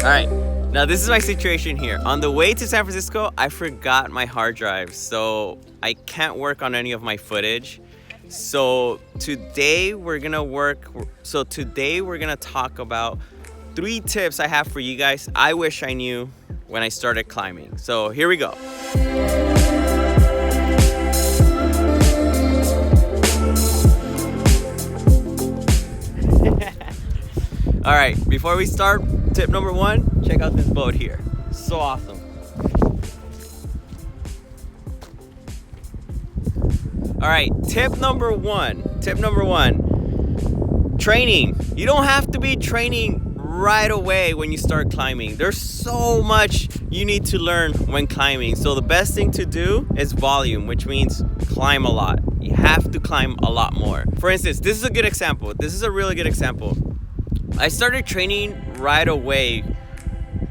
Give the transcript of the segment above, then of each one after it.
right, now this is my situation here. On the way to San Francisco, I forgot my hard drive, so I can't work on any of my footage. So today we're gonna talk about 3 tips I have for you guys I wish I knew when I started climbing. So here we go. All right, before we start, tip number 1, check out this boat here. So awesome. All right, tip number one, training. You don't have to be training right away when you start climbing. There's so much you need to learn when climbing. So the best thing to do is volume, which means climb a lot. You have to climb a lot more. For instance, this is a good example. This is a really good example. I started training right away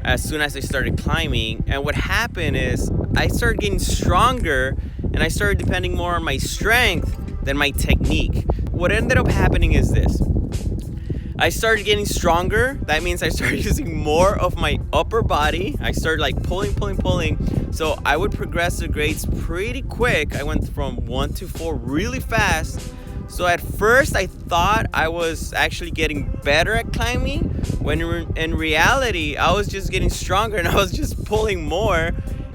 as soon as I started climbing, and what happened is I started getting stronger and I started depending more on my strength than my technique. What ended up happening is this. I started getting stronger. That means I started using more of my upper body. I started like pulling. So I would progress the grades pretty quick. I went from 1 to 4 really fast. So at first I thought I was actually getting better at climbing, when in reality I was just getting stronger and I was just pulling more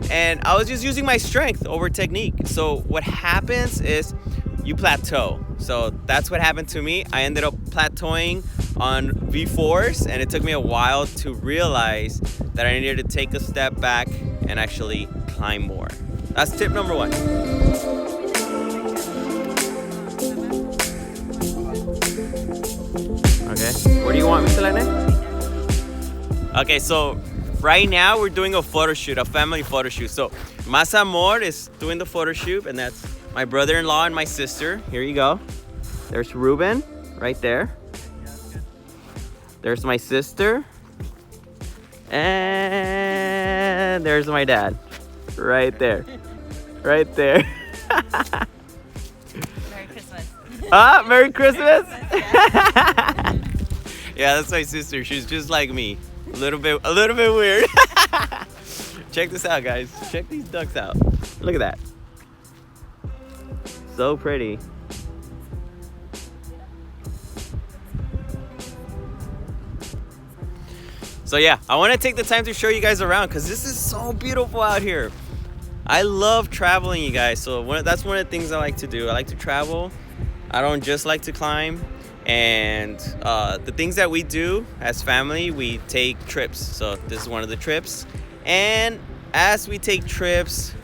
and I was just using my strength over technique. So what happens is you plateau. So that's what happened to me. I ended up plateauing on V4s, and it took me a while to realize that I needed to take a step back and actually climb more. That's tip number 1. Okay, where do you want me, Selene? Okay, so right now we're doing a photo shoot, a family photo shoot. So Mas Amor is doing the photo shoot, and that's my brother-in-law and my sister. Here you go. There's Ruben right there. There's my sister. And there's my dad. Right there. Right there. Merry Christmas. Ah, Merry Christmas. Yeah, that's my sister. She's just like me. A little bit weird. Check this out, guys. Check these ducks out. Look at that. So pretty. So yeah, I want to take the time to show you guys around because this is so beautiful out here. I love traveling, you guys. So that's one of the things I like to do. I like to travel. I don't just like to climb. And the things that we do as family, we take trips. So this is one of the trips. And as we take trips,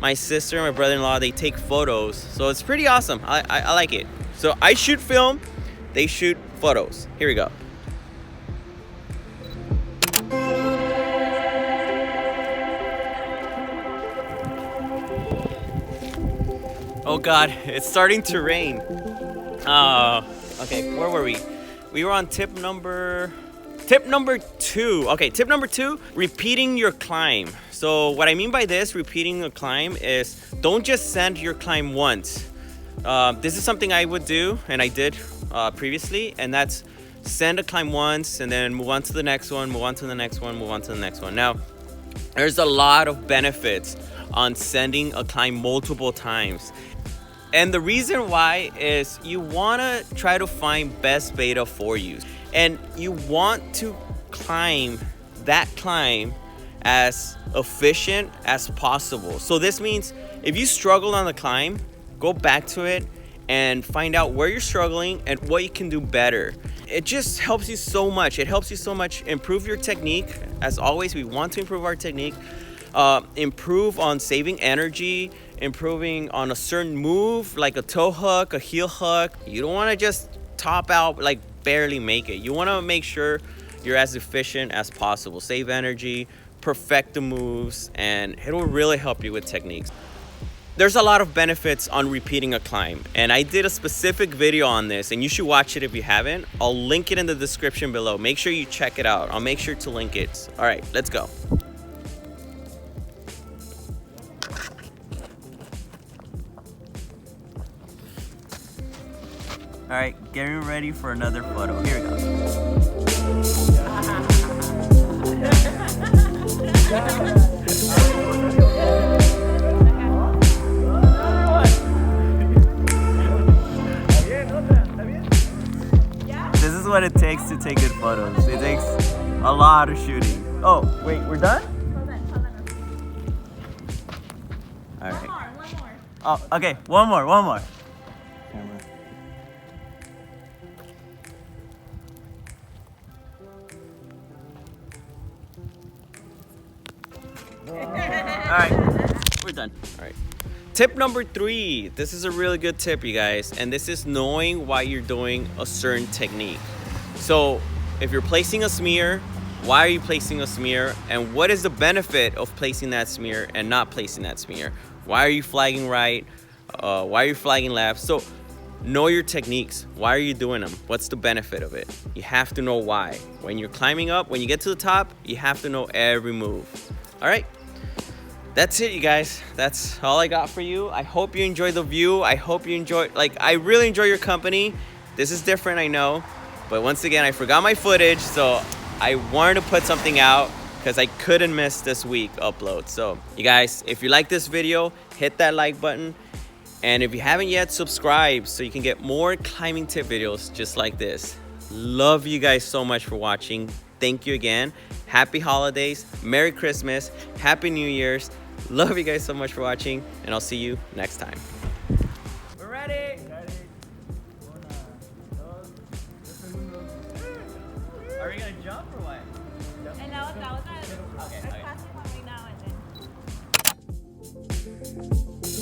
my sister and my brother-in-law, they take photos. So it's pretty awesome. I like it. So I shoot film, they shoot photos. Here we go. Oh God, it's starting to rain. Okay, where were we? We were on tip number 2. Okay, tip number 2, repeating your climb. So what I mean by this, repeating a climb, is don't just send your climb once. This is something I would do, and I did previously, and that's send a climb once and then move on to the next one, move on to the next one, move on to the next one. Now, there's a lot of benefits on sending a climb multiple times. And the reason why is you want to try to find best beta for you. And you want to climb that climb as efficient as possible. So this means if you struggled on the climb, go back to it and find out where you're struggling and what you can do better. It just helps you so much. It helps you so much improve your technique. As always, we want to improve our technique. Improve on saving energy, improving on a certain move like a toe hook, a heel hook. You don't want to just top out, like barely make it. You want to make sure you're as efficient as possible. Save energy, perfect the moves, and it will really help you with techniques. There's a lot of benefits on repeating a climb, and I did a specific video on this, and you should watch it if you haven't. I'll link it in the description below. Make sure you check it out. I'll make sure to link it. All right, let's go. All right, getting ready for another photo. Here we go. takes to take good photos. It takes a lot of shooting. Oh, wait, we're done? All right. One more. Oh, okay, one more. Camera. All right, we're done. All right. Tip number 3. This is a really good tip, you guys, and this is knowing why you're doing a certain technique. So if you're placing a smear, why are you placing a smear, and what is the benefit of placing that smear and not placing that smear? Why are you flagging right? Why are you flagging left? So know your techniques. Why are you doing them? What's the benefit of it? You have to know why. When you're climbing up, when you get to the top, you have to know every move. All right. That's it, you guys. That's all I got for you. I hope you enjoy the view. I hope you enjoy, I really enjoy your company. This is different, I know. But once again, I forgot my footage, so I wanted to put something out because I couldn't miss this week upload. So you guys, if you like this video, hit that like button. And if you haven't yet, subscribe so you can get more climbing tip videos just like this. Love you guys so much for watching. Thank you again. Happy holidays, Merry Christmas, Happy New Year's. Love you guys so much for watching, and I'll see you next time. We're ready. Are we gonna jump or what? And that was Okay. passing one right now and then.